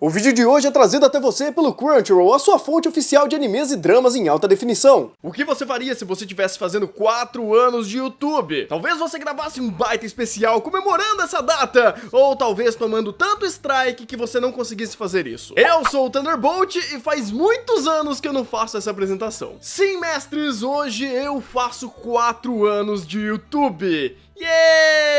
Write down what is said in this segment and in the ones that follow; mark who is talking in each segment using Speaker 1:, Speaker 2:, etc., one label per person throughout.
Speaker 1: O vídeo de hoje é trazido até você pelo Crunchyroll, a sua fonte oficial de animes e dramas em alta definição. O que você faria se você estivesse fazendo 4 anos de YouTube? Talvez você gravasse um baita especial comemorando essa data, ou talvez tomando tanto strike que você não conseguisse fazer isso. Eu sou o Thunderbolt e faz muitos anos que eu não faço essa apresentação. Sim, mestres, hoje eu faço 4 anos de YouTube. Yeah!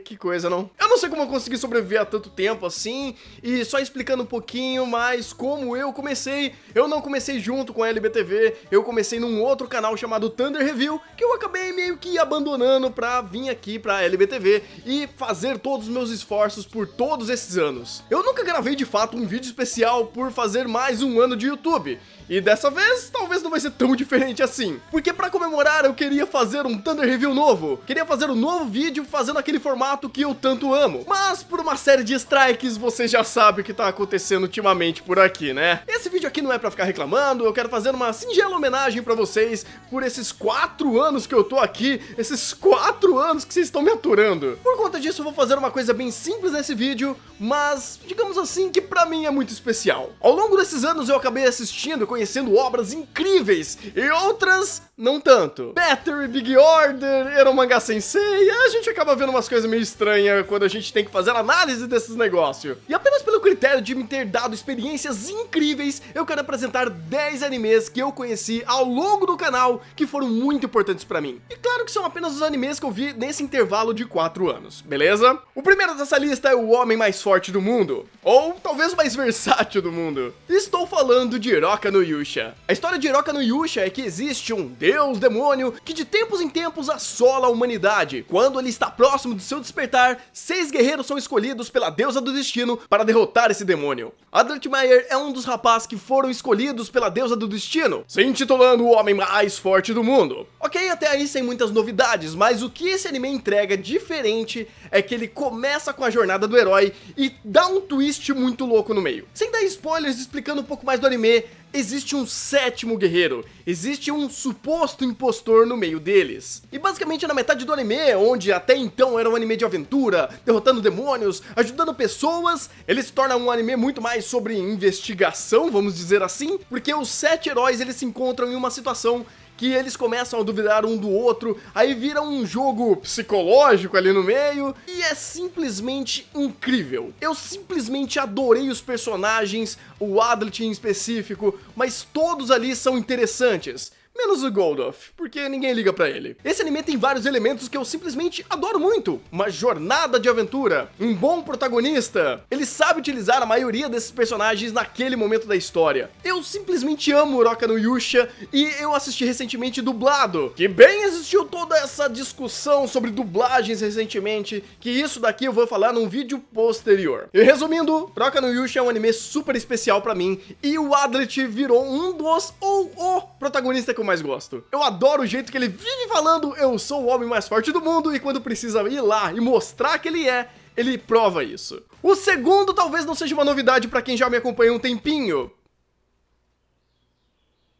Speaker 1: Que coisa, não? Eu não sei como eu consegui sobreviver a tanto tempo assim, e só explicando um pouquinho mais como eu comecei. Eu não comecei junto com a LBTV, eu comecei num outro canal chamado Thunder Review, que eu acabei meio que abandonando pra vir aqui pra LBTV e fazer todos os meus esforços por todos esses anos. Eu nunca gravei de fato um vídeo especial por fazer mais um ano de YouTube. E dessa vez, talvez não vai ser tão diferente assim. Porque pra comemorar, eu queria fazer um Thunder Review novo. Queria fazer um novo vídeo fazendo aquele formato que eu tanto amo. Mas por uma série de strikes, você já sabe o que tá acontecendo ultimamente por aqui, né? Esse vídeo aqui não é pra ficar reclamando, eu quero fazer uma singela homenagem pra vocês por esses 4 anos que eu tô aqui, esses 4 anos que vocês estão me aturando. Por conta disso, eu vou fazer uma coisa bem simples nesse vídeo, mas digamos assim que pra mim é muito especial. Ao longo desses anos eu acabei assistindo e conhecendo obras incríveis e outras não tanto. Battery, Big Order, Ero Manga Sensei, a gente acaba vendo umas coisas meio estranhas quando a gente tem que fazer análise desses negócios. E apenas pelo critério de me ter dado experiências incríveis, eu quero apresentar 10 animes que eu conheci ao longo do canal que foram muito importantes pra mim. E claro que são apenas os animes que eu vi nesse intervalo de 4 anos, beleza? O primeiro dessa lista é o homem mais forte do mundo, ou talvez o mais versátil do mundo. Estou falando de Hiroka no Yusha. A história de Hiroka no Yusha é que existe um deus demônio que de tempos em tempos assola a humanidade. Quando ele está próximo de seu despertar, 6 guerreiros são escolhidos pela deusa do destino para derrotar esse demônio. Adlertmeier é um dos rapazes que foram escolhidos pela deusa do destino, se intitulando o homem mais forte do mundo. Ok, até aí sem muitas novidades, mas o que esse anime entrega diferente é que ele começa com a jornada do herói e dá um twist muito louco no meio. Sem dar spoilers, explicando um pouco mais do anime, existe um 7º guerreiro, existe um suposto impostor no meio deles. E basicamente na metade do anime, onde até então era um anime de aventura, derrotando demônios, ajudando pessoas, ele se torna um anime muito mais sobre investigação, vamos dizer assim, porque os 7 heróis eles se encontram em uma situação que eles começam a duvidar um do outro, aí vira um jogo psicológico ali no meio, e é simplesmente incrível. Eu simplesmente adorei os personagens, o Adlet em específico, mas todos ali são interessantes. Menos o Goldoff, porque ninguém liga pra ele. Esse anime tem vários elementos que eu simplesmente adoro muito. Uma jornada de aventura, um bom protagonista. Ele sabe utilizar a maioria desses personagens naquele momento da história. Eu simplesmente amo Hiroka no Yusha e eu assisti recentemente dublado. Que bem existiu toda essa discussão sobre dublagens recentemente, que isso daqui eu vou falar num vídeo posterior. E resumindo, Hiroka no Yusha é um anime super especial pra mim e o Adlet virou um dos ou o protagonista que eu mais gosto. Eu adoro o jeito que ele vive falando, eu sou o homem mais forte do mundo, e quando precisa ir lá e mostrar que ele prova isso. O segundo talvez não seja uma novidade pra quem já me acompanha um tempinho.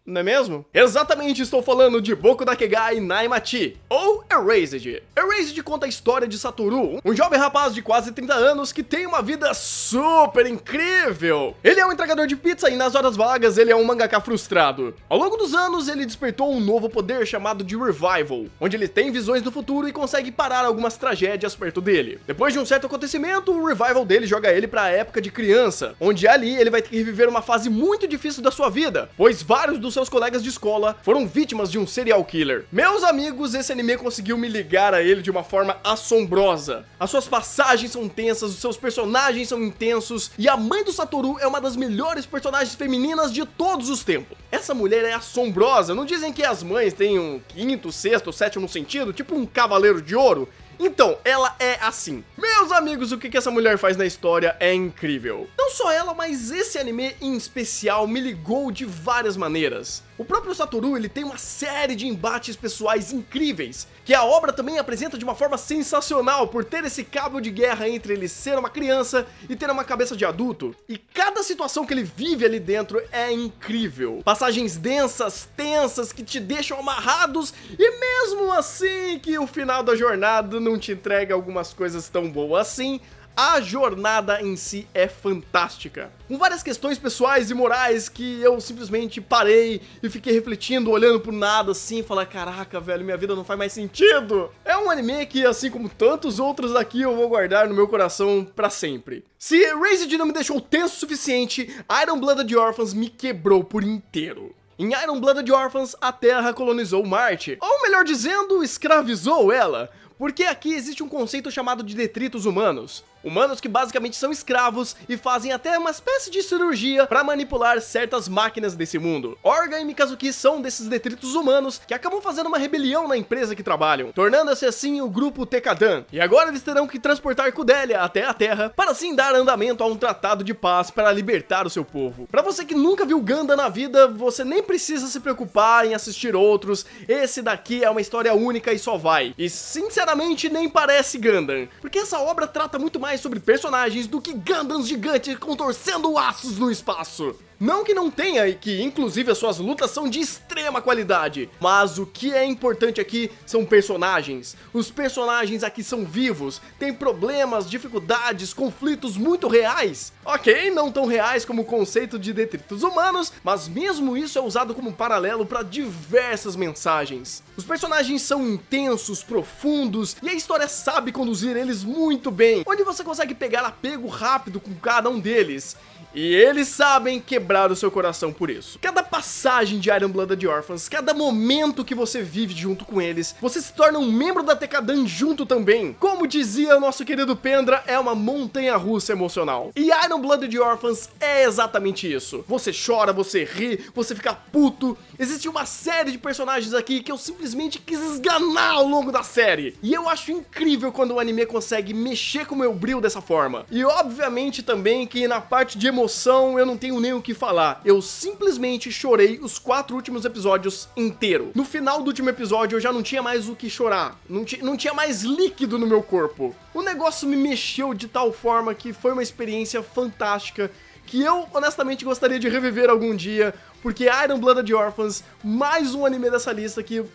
Speaker 1: Não é mesmo? Exatamente, estou falando de Boku Dakegai Naimachi, ou Erased. Erased conta a história de Satoru, um jovem rapaz de quase 30 anos que tem uma vida super incrível. Ele é um entregador de pizza e nas horas vagas ele é um mangaka frustrado. Ao longo dos anos ele despertou um novo poder chamado de Revival, onde ele tem visões do futuro e consegue parar algumas tragédias perto dele. Depois de um certo acontecimento, o Revival dele joga ele pra época de criança, onde ali ele vai ter que reviver uma fase muito difícil da sua vida, pois vários dos seus colegas de escola foram vítimas de um serial killer. Meus amigos, esse anime conseguiu me ligar a ele de uma forma assombrosa. As suas passagens são tensas, os seus personagens são intensos, e a mãe do Satoru é uma das melhores personagens femininas de todos os tempos. Essa mulher é assombrosa, não dizem que as mães têm um 5º, 6º, 7º sentido, tipo um cavaleiro de ouro? Então, ela é assim. Meus amigos, o que essa mulher faz na história é incrível. Não só ela, mas esse anime em especial me ligou de várias maneiras. O próprio Satoru, ele tem uma série de embates pessoais incríveis, que a obra também apresenta de uma forma sensacional por ter esse cabo de guerra entre ele ser uma criança e ter uma cabeça de adulto. E cada situação que ele vive ali dentro é incrível. Passagens densas, tensas, que te deixam amarrados, e mesmo assim que o final da jornada não te entrega algumas coisas tão boas assim, a jornada em si é fantástica. Com várias questões pessoais e morais que eu simplesmente parei e fiquei refletindo, olhando pro nada assim, e falar, caraca, velho, minha vida não faz mais sentido. É um anime que, assim como tantos outros aqui, eu vou guardar no meu coração pra sempre. Se Erased não me deixou tenso o suficiente, Iron Blooded Orphans me quebrou por inteiro. Em Iron Blooded Orphans, a Terra colonizou Marte, ou melhor dizendo, escravizou ela. Porque aqui existe um conceito chamado de detritos humanos. Humanos que basicamente são escravos e fazem até uma espécie de cirurgia para manipular certas máquinas desse mundo. Orga e Mikazuki são desses detritos humanos que acabam fazendo uma rebelião na empresa que trabalham, tornando-se assim o grupo Tekadan. E agora eles terão que transportar Kudelia até a Terra para assim dar andamento a um tratado de paz para libertar o seu povo. Para você que nunca viu Gundam na vida, você nem precisa se preocupar em assistir outros. Esse daqui é uma história única e só vai. E sinceramente nem parece Gundam, porque essa obra trata muito mais sobre personagens do que Gundams gigantes contorcendo aços no espaço. Não que não tenha, e que inclusive as suas lutas são de extrema qualidade, mas o que é importante aqui são personagens. Os personagens aqui são vivos, têm problemas, dificuldades, conflitos muito reais. Ok, não tão reais como o conceito de detritos humanos, mas mesmo isso é usado como paralelo para diversas mensagens. Os personagens são intensos, profundos, e a história sabe conduzir eles muito bem, onde você consegue pegar apego rápido com cada um deles. E eles sabem quebrar o seu coração por isso. Cada passagem de Iron Blooded Orphans, cada momento que você vive junto com eles, você se torna um membro da Tekadan junto também. Como dizia o nosso querido Pendra, é uma montanha-russa emocional. E Iron Blooded Orphans é exatamente isso. Você chora, você ri, você fica puto. Existe uma série de personagens aqui que eu simplesmente quis esganar ao longo da série. E eu acho incrível quando o anime consegue mexer com o meu brilho dessa forma. E obviamente também que na parte de emoção eu não tenho nem o que falar. Eu simplesmente chorei os 4 últimos episódios inteiro. No final do último episódio eu já não tinha mais o que chorar. Não tinha mais líquido no meu corpo. O negócio me mexeu de tal forma que foi uma experiência fantástica que eu honestamente gostaria de reviver algum dia, porque Iron Blooded Orphans, mais um anime dessa lista que eu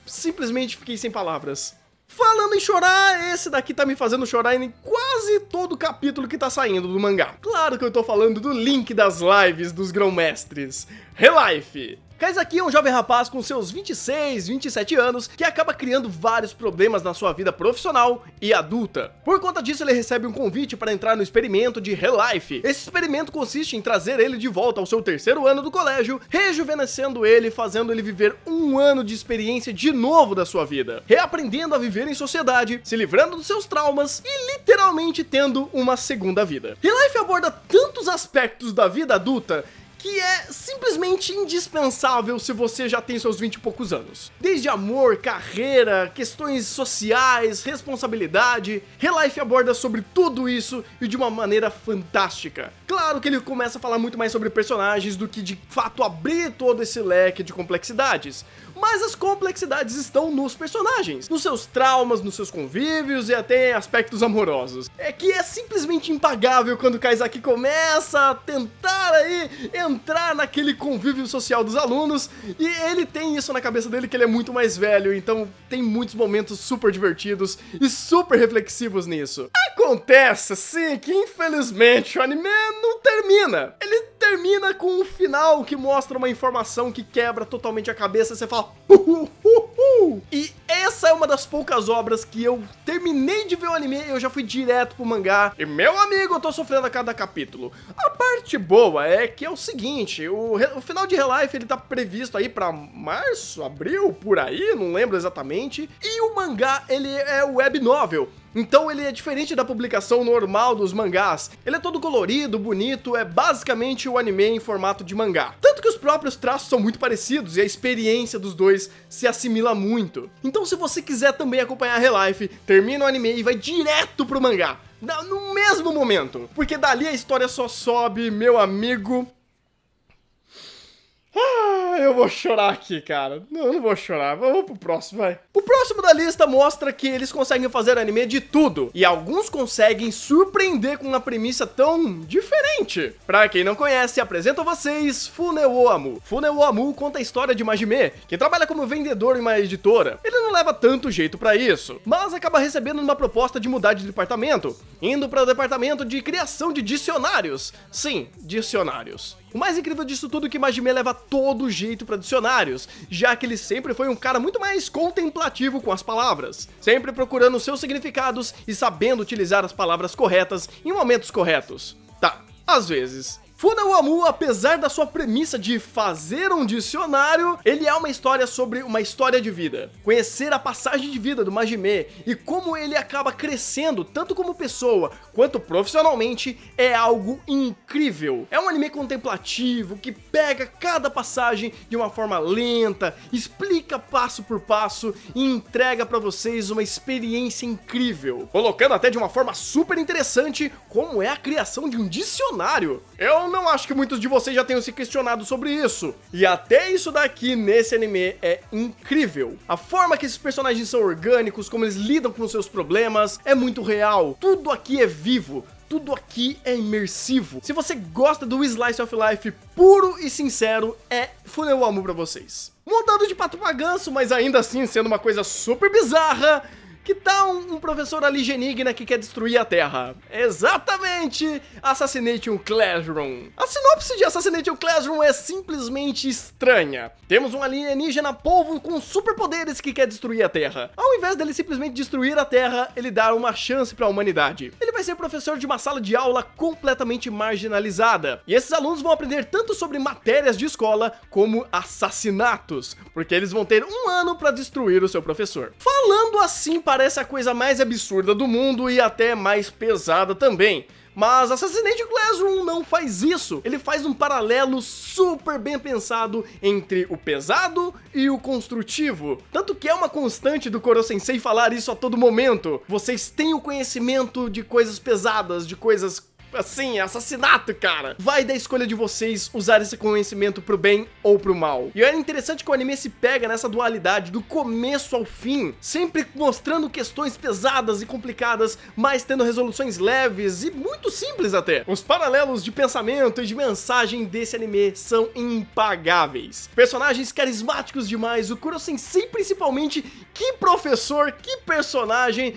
Speaker 1: simplesmente fiquei sem palavras. Falando em chorar, esse daqui tá me fazendo chorar em quase todo capítulo que tá saindo do mangá. Claro que eu tô falando do Link das lives dos Grão-Mestres, Relife. Kaizaki é um jovem rapaz com seus 26, 27 anos que acaba criando vários problemas na sua vida profissional e adulta. Por conta disso, ele recebe um convite para entrar no experimento de Relife. Esse experimento consiste em trazer ele de volta ao seu 3º ano do colégio, rejuvenescendo ele, fazendo ele viver um ano de experiência de novo da sua vida, reaprendendo a viver em sociedade, se livrando dos seus traumas e literalmente tendo uma segunda vida. Relife aborda tantos aspectos da vida adulta que é simplesmente indispensável se você já tem seus 20 e poucos anos. Desde amor, carreira, questões sociais, responsabilidade, Relife aborda sobre tudo isso e de uma maneira fantástica. Claro que ele começa a falar muito mais sobre personagens do que de fato abrir todo esse leque de complexidades, mas as complexidades estão nos personagens, nos seus traumas, nos seus convívios e até aspectos amorosos. É que é simplesmente impagável quando o Kaizaki começa a tentar aí entrar naquele convívio social dos alunos, e ele tem isso na cabeça dele que ele é muito mais velho, então tem muitos momentos super divertidos e super reflexivos nisso. Acontece, sim, que infelizmente o anime não termina. Ele termina com um final que mostra uma informação que quebra totalmente a cabeça e você fala E essa é uma das poucas obras que eu terminei de ver o anime e eu já fui direto pro mangá. E meu amigo, eu tô sofrendo a cada capítulo. A parte boa é que é o seguinte, o final de Relife ele tá previsto aí pra março, abril, por aí, não lembro exatamente. E o mangá, ele é web novel. Então ele é diferente da publicação normal dos mangás. Ele é todo colorido, bonito, é basicamente o anime em formato de mangá. Tanto que os próprios traços são muito parecidos e a experiência dos dois se assimila muito. Então se você quiser também acompanhar Relife, termina o anime e vai direto pro mangá, no mesmo momento. Porque dali a história só sobe, meu amigo. Eu vou chorar aqui, cara. Não, eu não vou chorar. Vamos pro próximo, vai. O próximo da lista mostra que eles conseguem fazer anime de tudo. E alguns conseguem surpreender com uma premissa tão diferente. Pra quem não conhece, apresento a vocês Funeo Amu. Funeo Amu conta a história de Majime, que trabalha como vendedor em uma editora. Ele não leva tanto jeito pra isso, mas acaba recebendo uma proposta de mudar de departamento, indo para o departamento de criação de dicionários. Sim, dicionários. O mais incrível disso tudo é que Majime leva todo jeito para dicionários, já que ele sempre foi um cara muito mais contemplativo com as palavras, sempre procurando seus significados e sabendo utilizar as palavras corretas em momentos corretos. Tá, às vezes. Funeo Amu, apesar da sua premissa de fazer um dicionário, ele é uma história sobre uma história de vida. Conhecer a passagem de vida do Majime e como ele acaba crescendo, tanto como pessoa quanto profissionalmente, é algo incrível. É um anime contemplativo que pega cada passagem de uma forma lenta, explica passo por passo e entrega pra vocês uma experiência incrível, colocando até de uma forma super interessante como é a criação de um dicionário. Eu não acho que muitos de vocês já tenham se questionado sobre isso. E até isso daqui nesse anime é incrível. A forma que esses personagens são orgânicos, como eles lidam com os seus problemas, é muito real. Tudo aqui é vivo. Tudo aqui é imersivo. Se você gosta do Slice of Life puro e sincero, é Funeo Amu pra vocês. Mudando de pato pra ganso, mas ainda assim sendo uma coisa super bizarra, que tal um professor alienígena que quer destruir a Terra? Exatamente! Assassination Classroom. A sinopse de Assassination Classroom é simplesmente estranha. Temos um alienígena polvo com superpoderes que quer destruir a Terra. Ao invés dele simplesmente destruir a Terra, ele dá uma chance para a humanidade. Ele vai ser professor de uma sala de aula completamente marginalizada. E esses alunos vão aprender tanto sobre matérias de escola como assassinatos, porque eles vão ter um ano para destruir o seu professor. Falando assim, parece a coisa mais absurda do mundo e até mais pesada também. Mas Assassination Classroom não faz isso. Ele faz um paralelo super bem pensado entre o pesado e o construtivo. Tanto que é uma constante do Koro Sensei falar isso a todo momento. Vocês têm o conhecimento de coisas pesadas, de coisas assim, assassinato, cara. Vai da escolha de vocês usar esse conhecimento pro bem ou pro mal. E é interessante que o anime se pega nessa dualidade do começo ao fim, sempre mostrando questões pesadas e complicadas, mas tendo resoluções leves e muito simples até. Os paralelos de pensamento e de mensagem desse anime são impagáveis. Personagens carismáticos demais, o Kuro Sensei principalmente, que professor, que personagem,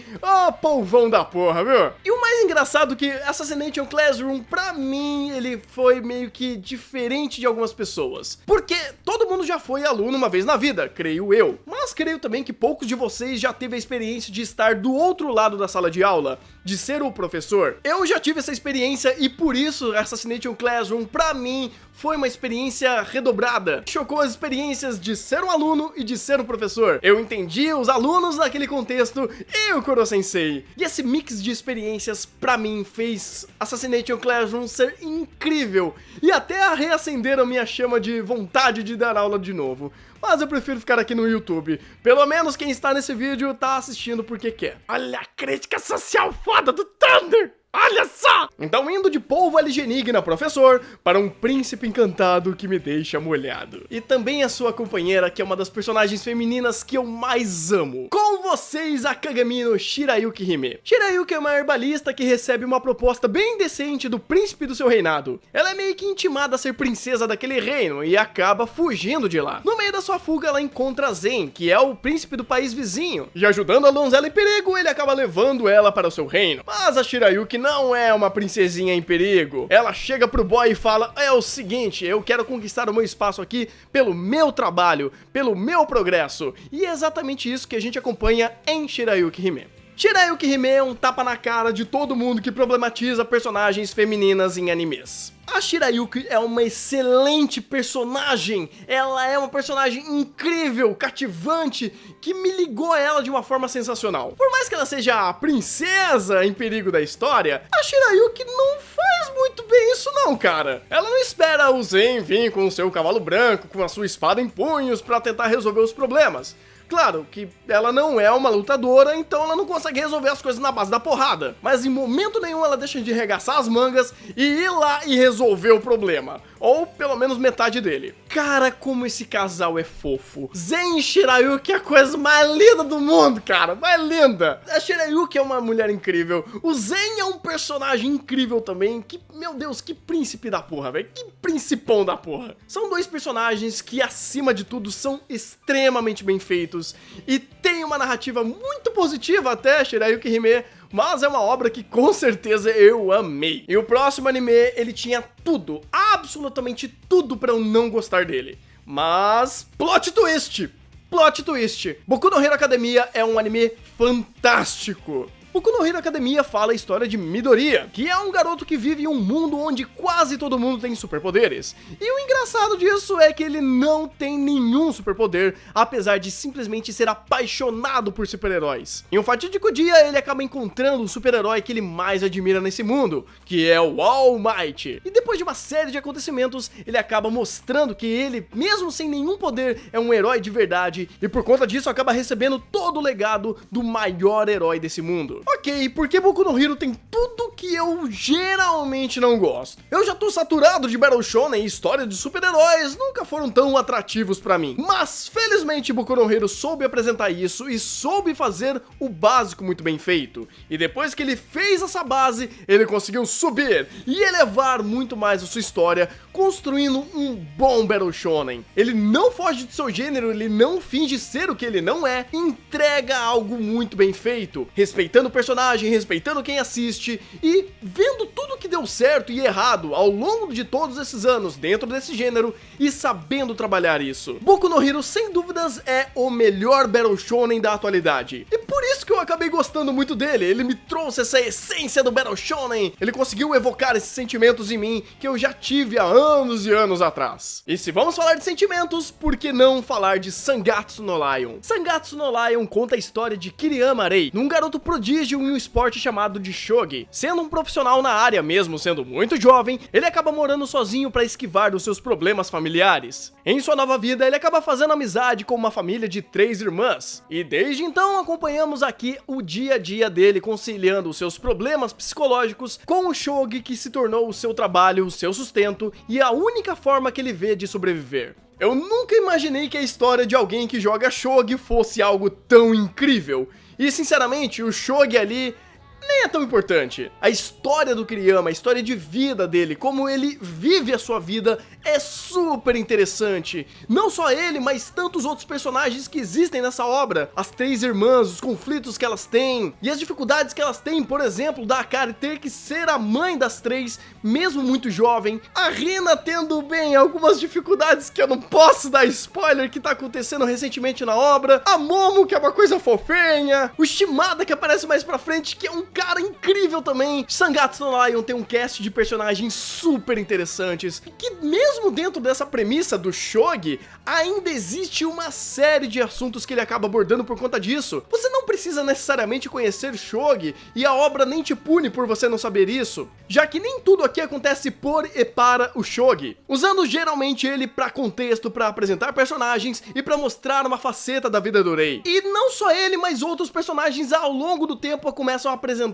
Speaker 1: polvão da porra, viu? E o mais engraçado que Assassination Classroom, pra mim, ele foi meio que diferente de algumas pessoas. Porque todo mundo já foi aluno uma vez na vida, creio eu. Mas creio também que poucos de vocês já teve a experiência de estar do outro lado da sala de aula, de ser o professor. Eu já tive essa experiência e por isso Assassination Classroom, pra mim, foi uma experiência redobrada. Chocou as experiências de ser um aluno e de ser um professor. Eu entendi os alunos naquele contexto e o Kuro Sensei. E esse mix de experiências, pra mim, fez Assassination Classroom ser incrível. E até reacenderam minha chama de vontade de dar aula de novo. Mas eu prefiro ficar aqui no YouTube. Pelo menos quem está nesse vídeo tá assistindo porque quer. Olha a crítica social foda do Thunder! Olha só! Então indo de polvo alienígena professor para um príncipe encantado que me deixa molhado. E também a sua companheira, que é uma das personagens femininas que eu mais amo. Com vocês, a Kagamino Shirayuki Hime. Shirayuki é uma herbalista que recebe uma proposta bem decente do príncipe do seu reinado. Ela é meio que intimada a ser princesa daquele reino e acaba fugindo de lá. No meio da sua fuga, ela encontra Zen, que é o príncipe do país vizinho. E ajudando a donzela em perigo, ele acaba levando ela para o seu reino. Mas a Shirayuki não é uma princesinha em perigo. Ela chega pro boy e fala: é o seguinte, eu quero conquistar o meu espaço aqui pelo meu trabalho, pelo meu progresso. E é exatamente isso que a gente acompanha em Shirayuki Hime. Shirayuki Hime é um tapa na cara de todo mundo que problematiza personagens femininas em animes. A Shirayuki é uma excelente personagem, ela é uma personagem incrível, cativante, que me ligou a ela de uma forma sensacional. Por mais que ela seja a princesa em perigo da história, a Shirayuki não faz muito bem isso não, cara. Ela não espera o Zen vir com o seu cavalo branco, com a sua espada em punhos pra tentar resolver os problemas. Claro que ela não é uma lutadora, então ela não consegue resolver as coisas na base da porrada. Mas em momento nenhum ela deixa de arregaçar as mangas e ir lá e resolver o problema. Ou pelo menos metade dele. Cara, como esse casal é fofo. Zen e Shirayuki é a coisa mais linda do mundo, cara. Mais linda. A Shirayuki é uma mulher incrível. O Zen é um personagem incrível também. Que, meu Deus, que príncipe da porra, velho. Que principão da porra. São dois personagens que, acima de tudo, são extremamente bem feitos. E tem uma narrativa muito positiva até, Shirayuki Hime. Mas é uma obra que com certeza eu amei. E o próximo anime, ele tinha tudo, absolutamente tudo pra eu não gostar dele. Mas, plot twist! Plot twist! Boku no Hero Academia é um anime fantástico. Boku no Hero Academia fala a história de Midoriya, que é um garoto que vive em um mundo onde quase todo mundo tem superpoderes. E o engraçado disso é que ele não tem nenhum superpoder, apesar de simplesmente ser apaixonado por super-heróis. Em um fatídico dia, ele acaba encontrando o super-herói que ele mais admira nesse mundo, que é o All Might. E depois de uma série de acontecimentos, ele acaba mostrando que ele, mesmo sem nenhum poder, é um herói de verdade, e por conta disso acaba recebendo todo o legado do maior herói desse mundo. Ok, porque Boku no Hero tem tudo que eu geralmente não gosto. Eu já tô saturado de Battle Shonen e história de super-heróis, nunca foram tão atrativos pra mim. Mas, felizmente, Boku no Hero soube apresentar isso e soube fazer o básico muito bem feito. E depois que ele fez essa base, ele conseguiu subir e elevar muito mais a sua história, construindo um bom Battle Shonen. Ele não foge de seu gênero, ele não finge ser o que ele não é, entrega algo muito bem feito, respeitando o personagem, respeitando quem assiste e vendo tudo que deu certo e errado ao longo de todos esses anos dentro desse gênero e sabendo trabalhar isso. Boku no Hero, sem dúvidas, é o melhor Battle Shonen da atualidade. E por isso que eu acabei gostando muito dele. Ele me trouxe essa essência do Battle Shonen. Ele conseguiu evocar esses sentimentos em mim que eu já tive há anos e anos atrás. E se vamos falar de sentimentos, por que não falar de Sangatsu no Lion? Sangatsu no Lion conta a história de Kiriyama Rei, um garoto prodígio em um esporte chamado de shogi. Sendo um profissional na área, mesmo sendo muito jovem, ele acaba morando sozinho para esquivar dos seus problemas familiares. Em sua nova vida, ele acaba fazendo amizade com uma família de 3 irmãs. E desde então acompanhamos aqui o dia a dia dele conciliando os seus problemas psicológicos com o shogi que se tornou o seu trabalho, o seu sustento e a única forma que ele vê de sobreviver. Eu nunca imaginei que a história de alguém que joga shogi fosse algo tão incrível. E sinceramente, o shogi ali nem é tão importante. A história do Kiriyama, a história de vida dele, como ele vive a sua vida, é super interessante. Não só ele, mas tantos outros personagens que existem nessa obra. As 3 irmãs, os conflitos que elas têm e as dificuldades que elas têm, por exemplo, da Akari ter que ser a mãe das 3, mesmo muito jovem. A Rina tendo, bem, algumas dificuldades que eu não posso dar spoiler que tá acontecendo recentemente na obra. A Momo, que é uma coisa fofinha. O Shimada, que aparece mais pra frente, que é um cara incrível também. Sangatsu no Lion tem um cast de personagens super interessantes, que mesmo dentro dessa premissa do shogi, ainda existe uma série de assuntos que ele acaba abordando por conta disso. Você não precisa necessariamente conhecer shogi, e a obra nem te pune por você não saber isso, já que nem tudo aqui acontece por e para o shogi, usando geralmente ele pra contexto, pra apresentar personagens e pra mostrar uma faceta da vida do rei. E não só ele, mas outros personagens ao longo do tempo começam a apresentar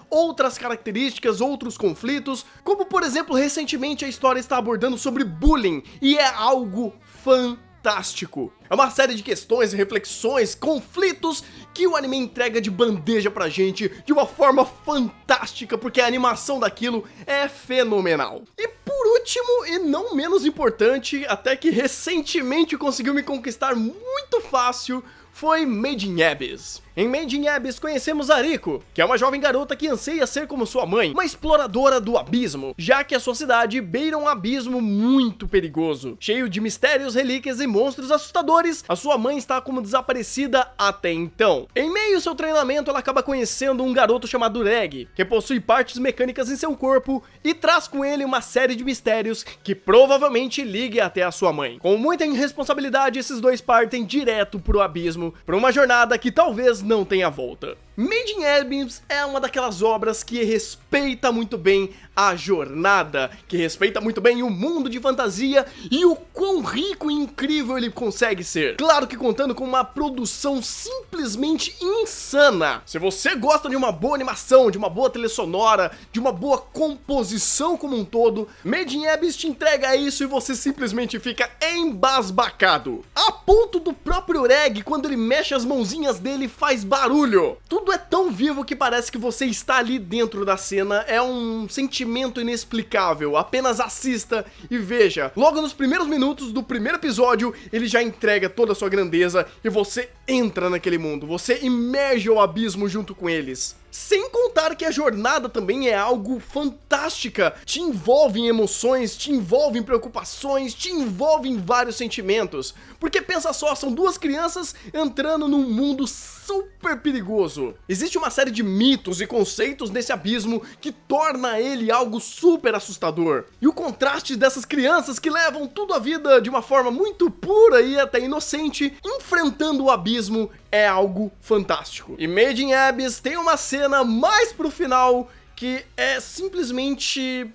Speaker 1: outras características, outros conflitos, como por exemplo, recentemente a história está abordando sobre bullying, e é algo fantástico. É uma série de questões, reflexões, conflitos que o anime entrega de bandeja pra gente de uma forma fantástica, porque a animação daquilo é fenomenal. E por último, e não menos importante, até que recentemente conseguiu me conquistar muito fácil, foi Made in Abyss. Em Made in Abyss conhecemos Ariko, que é uma jovem garota que anseia ser como sua mãe, uma exploradora do abismo, já que a sua cidade beira um abismo muito perigoso, cheio de mistérios, relíquias e monstros assustadores. A sua mãe está como desaparecida até então. Em meio ao seu treinamento, ela acaba conhecendo um garoto chamado Reg, que possui partes mecânicas em seu corpo e traz com ele uma série de mistérios que provavelmente ligue até a sua mãe. Com muita irresponsabilidade, esses dois partem direto pro abismo, para uma jornada que talvez não tenha volta. Made in Abyss é uma daquelas obras que respeita muito bem a jornada, que respeita muito bem o mundo de fantasia e o quão rico e incrível ele consegue ser. Claro que contando com uma produção simplesmente insana. Se você gosta de uma boa animação, de uma boa trilha sonora, de uma boa composição como um todo, Made in Abyss te entrega isso e você simplesmente fica embasbacado. A ponto do próprio Reg, quando ele mexe as mãozinhas dele, faz barulho. Tudo é tão vivo que parece que você está ali dentro da cena, é um sentimento inexplicável. Apenas assista e veja. Logo nos primeiros minutos do primeiro episódio, ele já entrega toda a sua grandeza e você entra naquele mundo, você imerge o abismo junto com eles. Sem contar que a jornada também é algo fantástica, te envolve em emoções, te envolve em preocupações, te envolve em vários sentimentos. Porque pensa só, são duas crianças entrando num mundo super perigoso. Existe uma série de mitos e conceitos nesse abismo que torna ele algo super assustador. E o contraste dessas crianças que levam tudo a vida de uma forma muito pura e até inocente, enfrentando o abismo, é algo fantástico. E Made in Abyss tem uma cena mais pro final que é simplesmente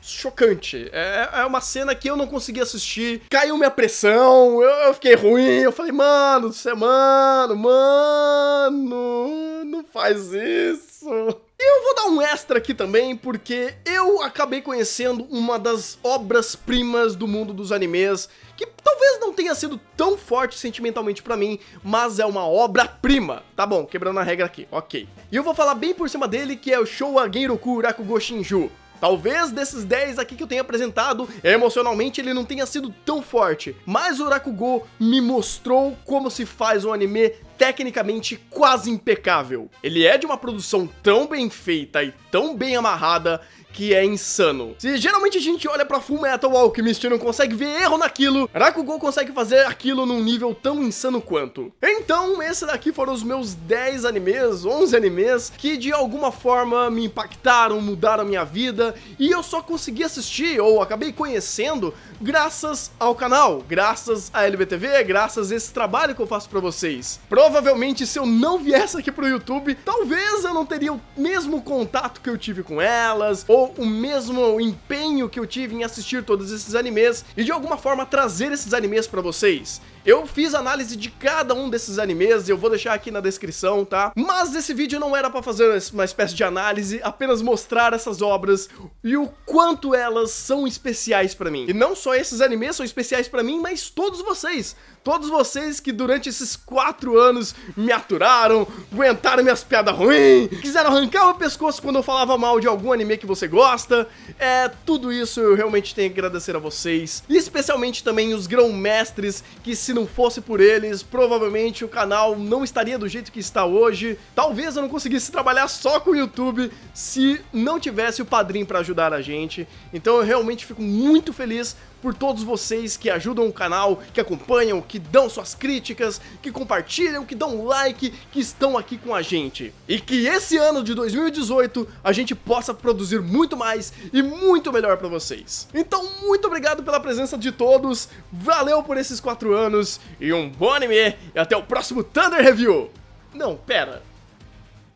Speaker 1: chocante. É uma cena que eu não consegui assistir, caiu minha pressão, eu fiquei ruim, eu falei, mano, não faz isso. E eu vou dar um extra aqui também, porque eu acabei conhecendo uma das obras-primas do mundo dos animes, que talvez não tenha sido tão forte sentimentalmente pra mim, mas é uma obra-prima. Tá bom, quebrando a regra aqui, ok. E eu vou falar bem por cima dele, que é o Showa Genroku Rakugo Shinju. Talvez desses 10 aqui que eu tenha apresentado, emocionalmente ele não tenha sido tão forte, mas o Rakugo me mostrou como se faz um anime tecnicamente quase impecável. Ele é de uma produção tão bem feita e tão bem amarrada que é insano. Se geralmente a gente olha pra Fullmetal Alchemist e não consegue ver erro naquilo, Rakugo consegue fazer aquilo num nível tão insano quanto. Então, esses daqui foram os meus 10 animes, 11 animes, que de alguma forma me impactaram, mudaram a minha vida, e eu só consegui assistir, ou acabei conhecendo, graças ao canal, graças à LBTV, graças a esse trabalho que eu faço pra vocês. Provavelmente, se eu não viesse aqui pro YouTube, talvez eu não teria o mesmo contato que eu tive com elas, ou o mesmo empenho que eu tive em assistir todos esses animes e de alguma forma trazer esses animes pra vocês. Eu fiz análise de cada um desses animes, eu vou deixar aqui na descrição, tá? Mas esse vídeo não era pra fazer uma espécie de análise, apenas mostrar essas obras e o quanto elas são especiais pra mim. E não só esses animes são especiais pra mim, mas todos vocês. Todos vocês que durante esses 4 anos me aturaram, aguentaram minhas piadas ruins, quiseram arrancar o pescoço quando eu falava mal de algum anime que você gosta. Tudo isso eu realmente tenho que agradecer a vocês. E especialmente também os grão-mestres, que se não fosse por eles, provavelmente o canal não estaria do jeito que está hoje. Talvez eu não conseguisse trabalhar só com o YouTube se não tivesse o Padrim pra ajudar a gente. Então eu realmente fico muito feliz por todos vocês que ajudam o canal, que acompanham, que dão suas críticas, que compartilham, que dão like, que estão aqui com a gente. E que esse ano de 2018 a gente possa produzir muito mais e muito melhor pra vocês. Então, muito obrigado pela presença de todos, valeu por esses 4 anos e um bom anime e até o próximo Thunder Review! Não, pera.